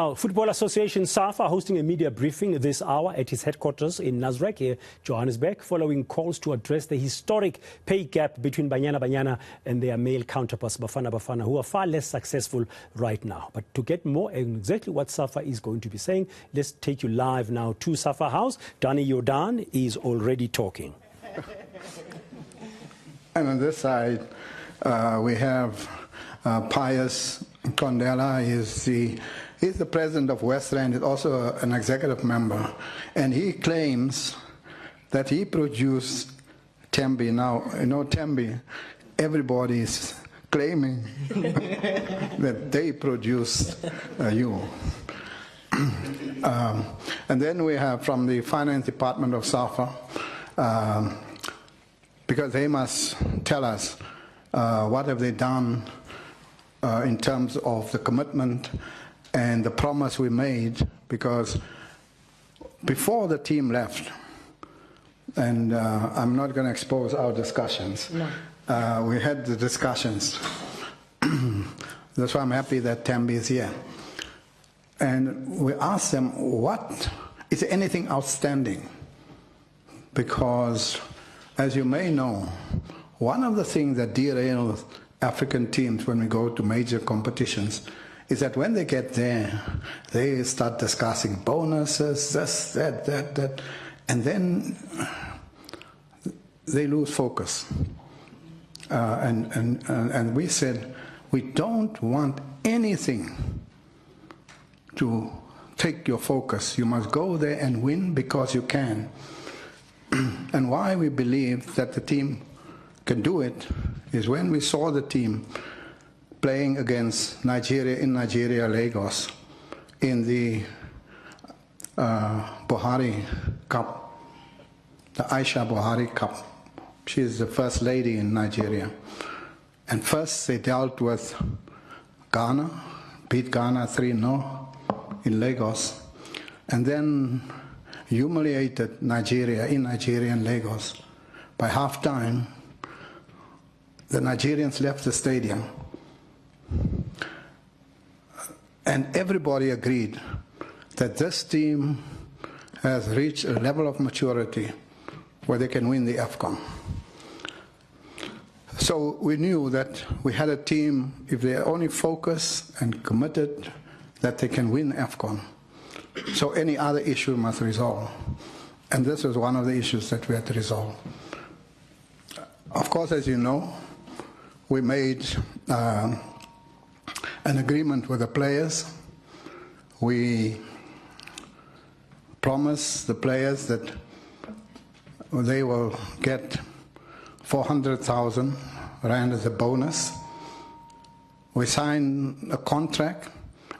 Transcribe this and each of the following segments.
Now, Football Association Safa hosting a media briefing this hour at its headquarters in Nasrec, here, Johannesburg, following calls to address the historic pay gap between Banyana Banyana and their male counterparts, Bafana Bafana, who are far less successful right now. But to get more on exactly what Safa is going to be saying, let's take you live now to Safa House. Danny Jordan is already talking. And on this side, we have Pius Condela. He's the president of West Rand. He's also an executive member. And he claims that he produced Tembi. Now, you know, Tembi, everybody's claiming that they produced you. And then we have from the finance department of Safa, because they must tell us what have they done in terms of the commitment and the promise we made, because before the team left, and I'm not going to expose our discussions, no. We had the discussions. That's why I'm happy that Tembi is here. And we asked them, is there anything outstanding? Because, as you may know, one of the things that derails African teams when we go to major competitions is that when they get there, they start discussing bonuses, this, that, and then they lose focus. And we said, we don't want anything to take your focus. You must go there and win because you can. And why we believe that the team can do it is when we saw the team playing against Nigeria in Nigeria, Lagos, in the Buhari Cup, the Aisha Buhari Cup. She is the first lady in Nigeria. And first they dealt with Ghana, beat Ghana 3-0 in Lagos, and then humiliated Nigeria in Nigeria and Lagos. By halftime, the Nigerians left the stadium, and everybody agreed that this team has reached a level of maturity where they can win the AFCON. So we knew that we had a team, if they are only focused and committed, that they can win AFCON. So any other issue must resolve. And this was one of the issues that we had to resolve. Of course, as you know, we made an agreement with the players. We promised the players that they will get 400,000 rand as a bonus. We signed a contract,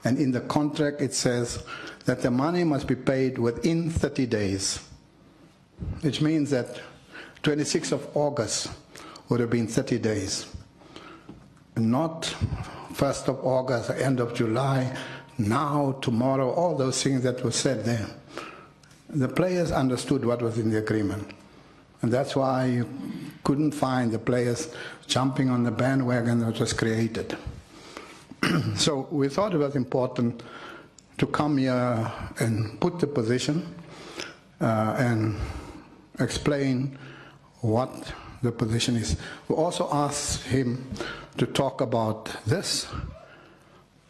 and in the contract it says that the money must be paid within 30 days, which means that 26th of August would have been 30 days. Not 1st of August, end of July, now, tomorrow, all those things that were said there. The players understood what was in the agreement. And that's why you couldn't find the players jumping on the bandwagon that was created. So we thought it was important to come here and put the position and explain what the position is. We also asked him to talk about this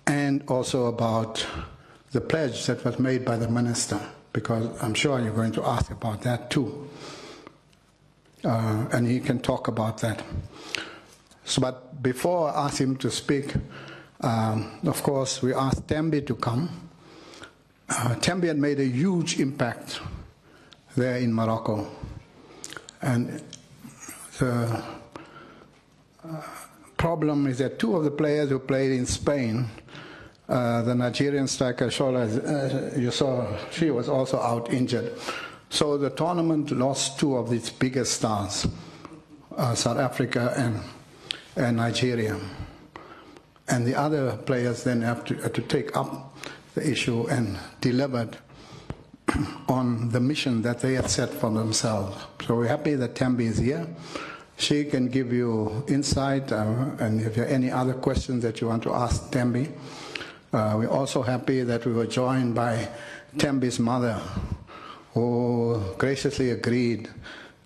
and also about the pledge that was made by the minister, because I'm sure you're going to ask about that too. And he can talk about that. So, but before I ask him to speak, of course, we asked Tembi to come. Tembi had made a huge impact there in Morocco. And the problem is that two of the players who played in Spain, the Nigerian striker, Shola, you saw, she was also out injured. So the tournament lost two of its biggest stars, South Africa and Nigeria. And the other players then have to take up the issue and delivered on the mission that they had set for themselves. So we're happy that Tembi is here. She can give you insight, and if there are any other questions that you want to ask Tembi. We're also happy that we were joined by Tembi's mother, who graciously agreed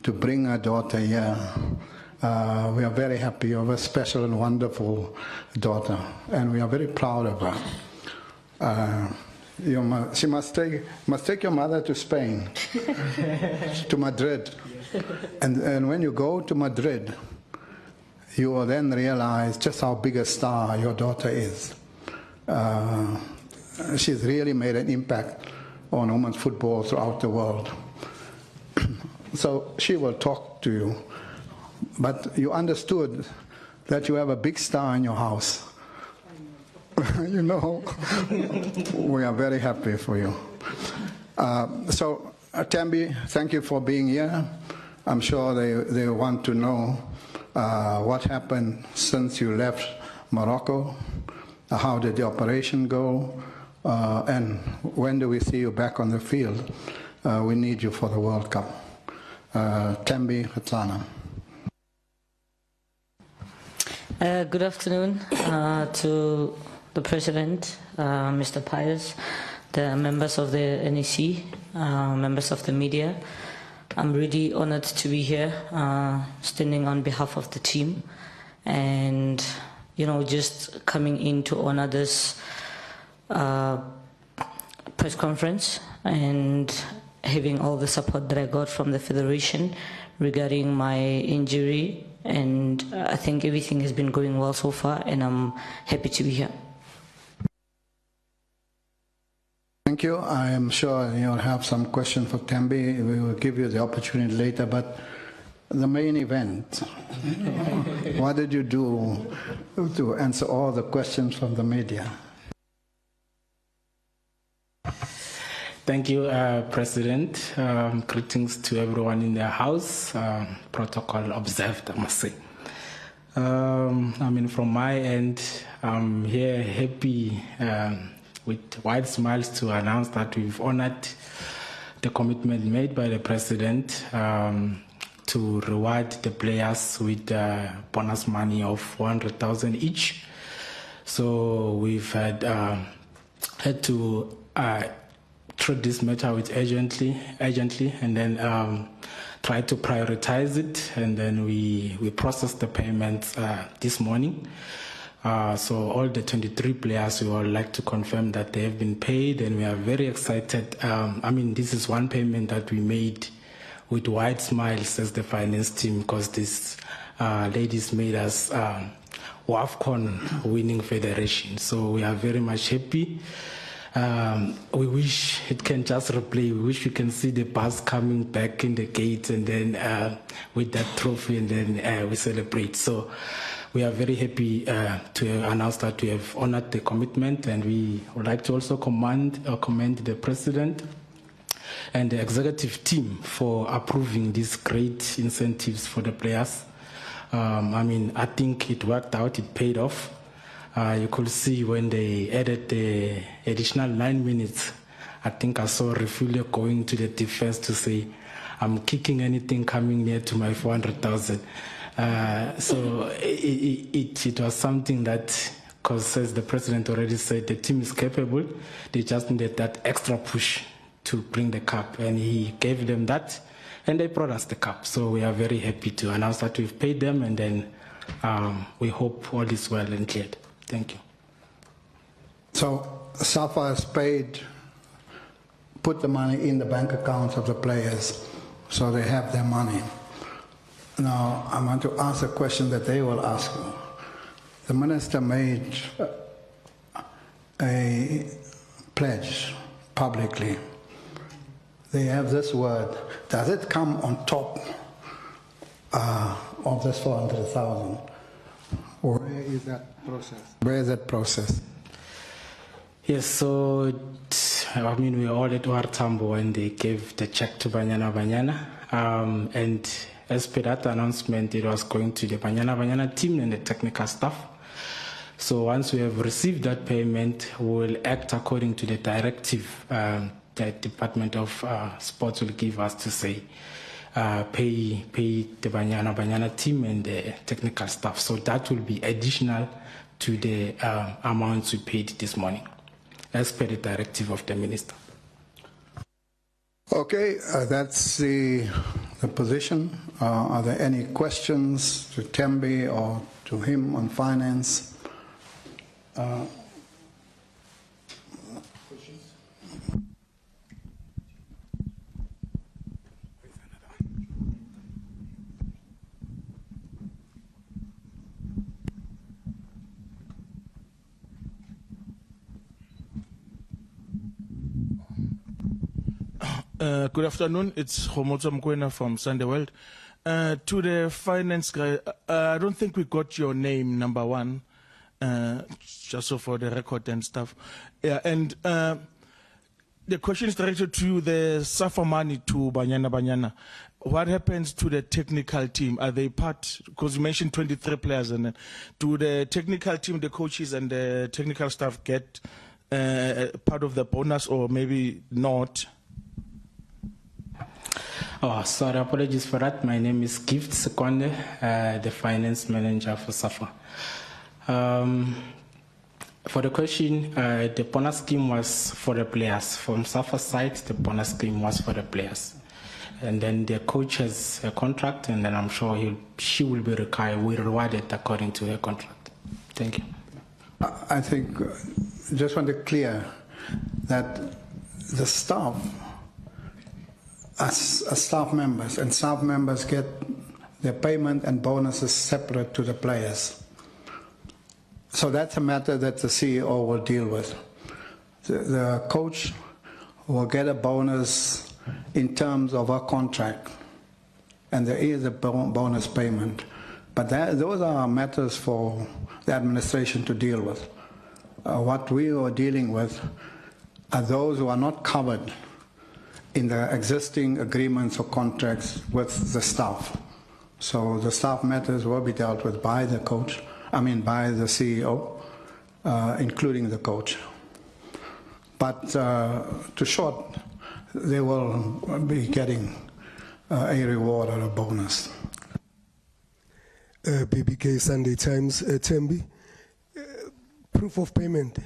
to bring her daughter here. We are very happy. You have a special and wonderful daughter, and we are very proud of her. She must take your mother to Spain, to Madrid. And when you go to Madrid, you will then realize just how big a star your daughter is. She's really made an impact on women's football throughout the world. So she will talk to you. But you understood that you have a big star in your house. You know, we are very happy for you. Tembi, thank you for being here. I'm sure they want to know what happened since you left Morocco. How did the operation go? And when do we see you back on the field? We need you for the World Cup. Tembi Hatlana. Good afternoon to the President, Mr. Pius, the members of the NEC, members of the media. I'm really honored to be here, standing on behalf of the team, and just coming in to honor this press conference and having all the support that I got from the Federation regarding my injury. And I think everything has been going well so far, and I'm happy to be here. Thank you. I am sure you'll have some questions for Tembi. We will give you the opportunity later, but the main event, what did you do to answer all the questions from the media? Thank you, President. Greetings to everyone in the House. Protocol observed, I must say. From my end, I'm here happy with wide smiles to announce that we've honored the commitment made by the President to reward the players with bonus money of 400,000 each. So we've had to treat this matter with urgently, and then try to prioritize it, and then we processed the payments this morning. So all the 23 players, we would like to confirm that they have been paid, and we are very excited. This is one payment that we made with wide smiles as the finance team, because these ladies made us WAFCON winning federation. So we are very much happy. We wish it can just replay. We wish we can see the bus coming back in the gate, and then with that trophy, and then we celebrate. So we are very happy to announce that we have honored the commitment, and we would like to also commend the President and the executive team for approving these great incentives for the players. I think it worked out, it paid off. You could see when they added the additional 9 minutes, I think I saw Refugio going to the defense to say, I'm kicking anything coming near to my 400,000. So it was something that, because as the President already said, the team is capable. They just needed that extra push to bring the cup, and he gave them that, and they brought us the cup. So we are very happy to announce that we've paid them, and then we hope all is well and cleared. Thank you. So Safa has put the money in the bank accounts of the players, so they have their money. Now, I want to ask a question that they will ask you. The Minister made a pledge publicly. They have this word. Does it come on top of this 400,000? Or where is that process? Where is that process? Yes, so we were all at Wartambo when they gave the check to Banyana, and as per that announcement, it was going to the Banyana team and the technical staff. So once we have received that payment, we will act according to the directive the Department of Sports will give us to say, pay the Banyana team and the technical staff. So that will be additional to the amounts we paid this morning, as per the directive of the minister. Okay, that's the position. Are there any questions to Tembi or to him on finance? Good afternoon. It's Homotso Mkwena from Sunday World. To the finance guy, I don't think we got your name, number one, just so for the record and stuff. Yeah, and the question is directed to the Safa money to Banyana. What happens to the technical team? Are they part, because you mentioned 23 players, and do the technical team, the coaches and the technical staff get part of the bonus or maybe not? Oh, sorry, apologies for that. My name is Gift Sekonde, the finance manager for Safa. For the question, the bonus scheme was for the players. From Safa's side, the bonus scheme was for the players. And then the coach has a contract, and then I'm sure she will be rewarded according to her contract. Thank you. I think, just want to clear that the staff, as staff members, and staff members get their payment and bonuses separate to the players. So that's a matter that the CEO will deal with. The coach will get a bonus in terms of our contract, and there is a bonus payment. But those are matters for the administration to deal with. What we are dealing with are those who are not covered in the existing agreements or contracts with the staff. So the staff matters will be dealt with by the coach, by the CEO, including the coach. But to short, they will be getting a reward or a bonus. BBK Sunday Times, Tembi, proof of payment.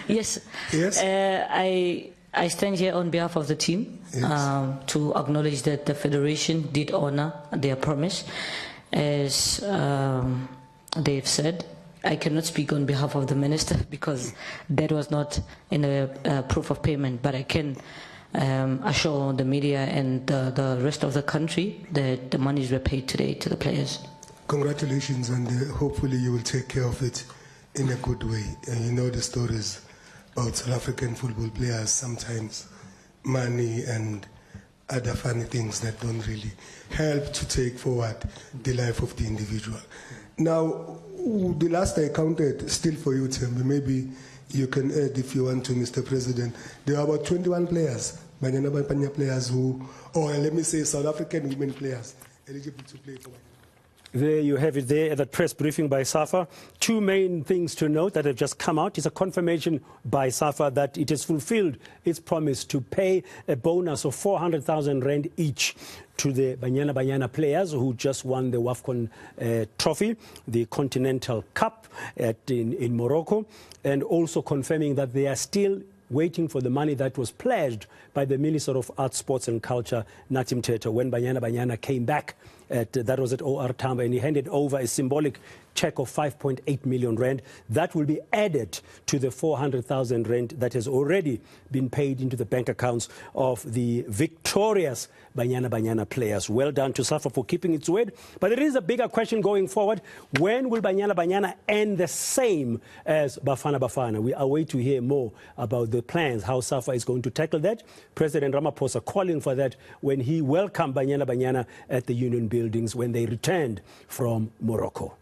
Yes. Yes. I stand here on behalf of the team, yes, to acknowledge that the Federation did honor their promise. As they've said, I cannot speak on behalf of the minister because that was not in a proof of payment, but I can assure the media and the rest of the country that the monies were paid today to the players. Congratulations, and hopefully you will take care of it in a good way. And you know the stories about South African football players, sometimes money and other funny things that don't really help to take forward the life of the individual. Now, the last I counted, still for you, Tembi, maybe you can add if you want to, Mr. President, there are about 21 players, Banyana players who, or let me say South African women players eligible to play for Banyana. There you have it there at the press briefing by Safa. Two main things to note that have just come out is a confirmation by Safa that it has fulfilled its promise to pay a bonus of 400,000 rand each to the Banyana players who just won the WAFCON trophy, the Continental Cup in Morocco, and also confirming that they are still waiting for the money that was pledged by the Minister of Arts, Sports and Culture, Nathi Mthethwa, when Banyana came back. That was at OR Tambo, and he handed over a symbolic check of 5.8 million rand. That will be added to the 400,000 rand that has already been paid into the bank accounts of the victorious Banyana players. Well done to Safa for keeping its word. But there is a bigger question going forward. When will Banyana end the same as Bafana? We are waiting to hear more about the plans, how Safa is going to tackle that. President Ramaphosa calling for that when he welcomed Banyana at the Union Buildings when they returned from Morocco.